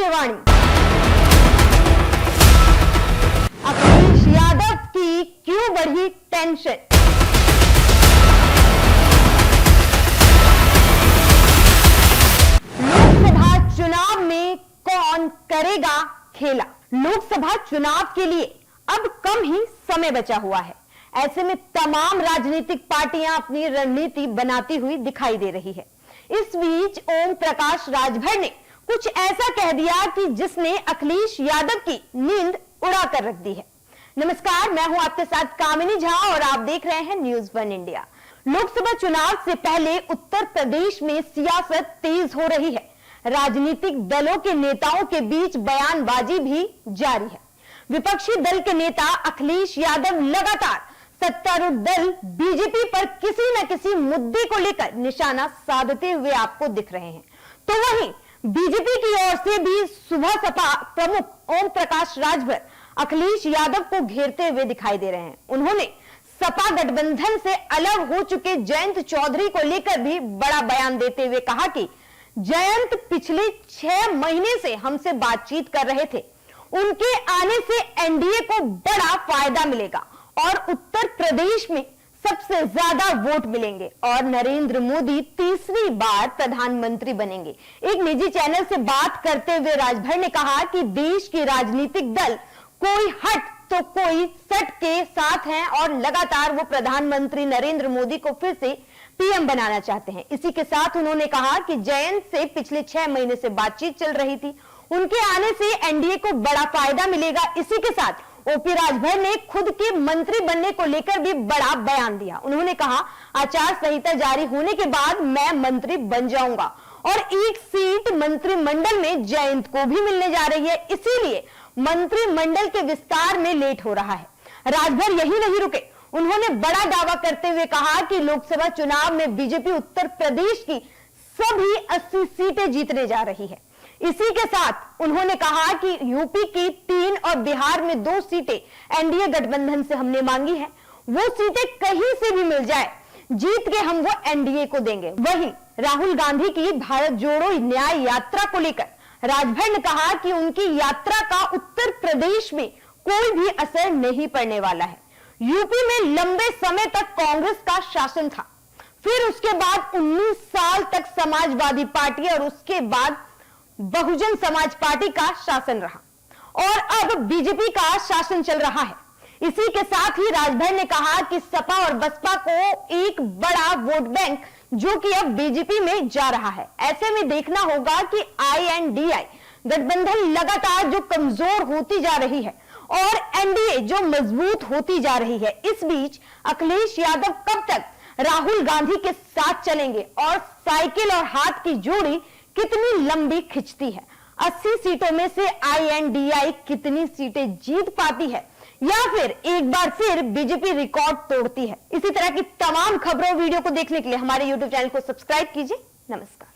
भविष्यवाणी। अखिलेश यादव की क्यों बढ़ी टेंशन? लोकसभा चुनाव में कौन करेगा खेला? लोकसभा चुनाव के लिए अब कम ही समय बचा हुआ है। ऐसे में तमाम राजनीतिक पार्टियां अपनी रणनीति बनाती हुई दिखाई दे रही है। इस बीच ओम प्रकाश राजभर ने कुछ ऐसा कह दिया कि जिसने अखिलेश यादव की नींद उड़ा कर रख दी है। नमस्कार, मैं हूं आपके साथ कामिनी झा और आप देख रहे हैं न्यूज़ 1 इंडिया। लोकसभा चुनाव से पहले उत्तर प्रदेश में सियासत तेज हो रही है। राजनीतिक दलों के नेताओं के बीच बयानबाजी भी जारी है। विपक्षी दल के नेता अखिलेश यादव लगातार सत्तारूढ़ दल बीजेपी पर किसी न किसी मुद्दे को लेकर निशाना साधते हुए आपको दिख रहे हैं। तो वहीं बीजेपी की ओर से भी सुबह सपा प्रमुख ओम प्रकाश राजभर अखिलेश यादव को घेरते हुए दिखाई दे रहे हैं। उन्होंने सपा गठबंधन से अलग हो चुके जयंत चौधरी को लेकर भी बड़ा बयान देते हुए कहा कि जयंत पिछले 6 महीने से हमसे बातचीत कर रहे थे। उनके आने से एनडीए को बड़ा फायदा मिलेगा और उत्तर प्रदेश में सबसे ज्यादा वोट मिलेंगे और नरेंद्र मोदी तीसरी बार प्रधानमंत्री बनेंगे। एक निजी चैनल से बात करते हुए राजभर ने कहा कि देश के राजनीतिक दल कोई हट तो कोई सट के साथ हैं और लगातार वो प्रधानमंत्री नरेंद्र मोदी को फिर से पीएम बनाना चाहते हैं। इसी के साथ उन्होंने कहा कि जयंत से पिछले 6 महीने से बातचीत चल रही थी। उनके आने से एनडीए को बड़ा फायदा मिलेगा। इसी के साथ ओपी राजभर ने खुद के मंत्री बनने को लेकर भी बड़ा बयान दिया। उन्होंने कहा, आचार संहिता जारी होने के बाद मैं मंत्री बन जाऊंगा और एक सीट मंत्रिमंडल में जयंत को भी मिलने जा रही है, इसीलिए मंत्रिमंडल के विस्तार में लेट हो रहा है। राजभर यही नहीं रुके, उन्होंने बड़ा दावा करते हुए कहा कि लोकसभा चुनाव में बीजेपी उत्तर प्रदेश की सभी 80 सीटें जीतने जा रही है। इसी के साथ उन्होंने कहा कि यूपी की 3 और बिहार में 2 सीटें एनडीए गठबंधन से हमने मांगी है। वो सीटें कहीं से भी मिल जाए, जीत के हम वो एनडीए को देंगे। वहीं राहुल गांधी की भारत जोड़ो न्याय यात्रा को लेकर राजभर ने कहा कि उनकी यात्रा का उत्तर प्रदेश में कोई भी असर नहीं पड़ने वाला है। यूपी में लंबे समय तक कांग्रेस का शासन था, फिर उसके बाद 19 साल तक समाजवादी पार्टी और उसके बाद बहुजन समाज पार्टी का शासन रहा और अब बीजेपी का शासन चल रहा है। इसी के साथ ही राजभर ने कहा कि सपा और बसपा को एक बड़ा वोट बैंक जो कि अब बीजेपी में जा रहा है। ऐसे में देखना होगा कि आईएनडीआई गठबंधन लगातार जो कमजोर होती जा रही है और एनडीए जो मजबूत होती जा रही है। इस बीच अखिलेश यादव कब तक राहुल गांधी के साथ चलेंगे और साइकिल और हाथ की जोड़ी कितनी लंबी खिंचती है? 80 सीटों में से आईएनडीआई कितनी सीटें जीत पाती है या फिर एक बार फिर बीजेपी रिकॉर्ड तोड़ती है? इसी तरह की तमाम खबरों वीडियो को देखने के लिए हमारे YouTube चैनल को सब्सक्राइब कीजिए। नमस्कार।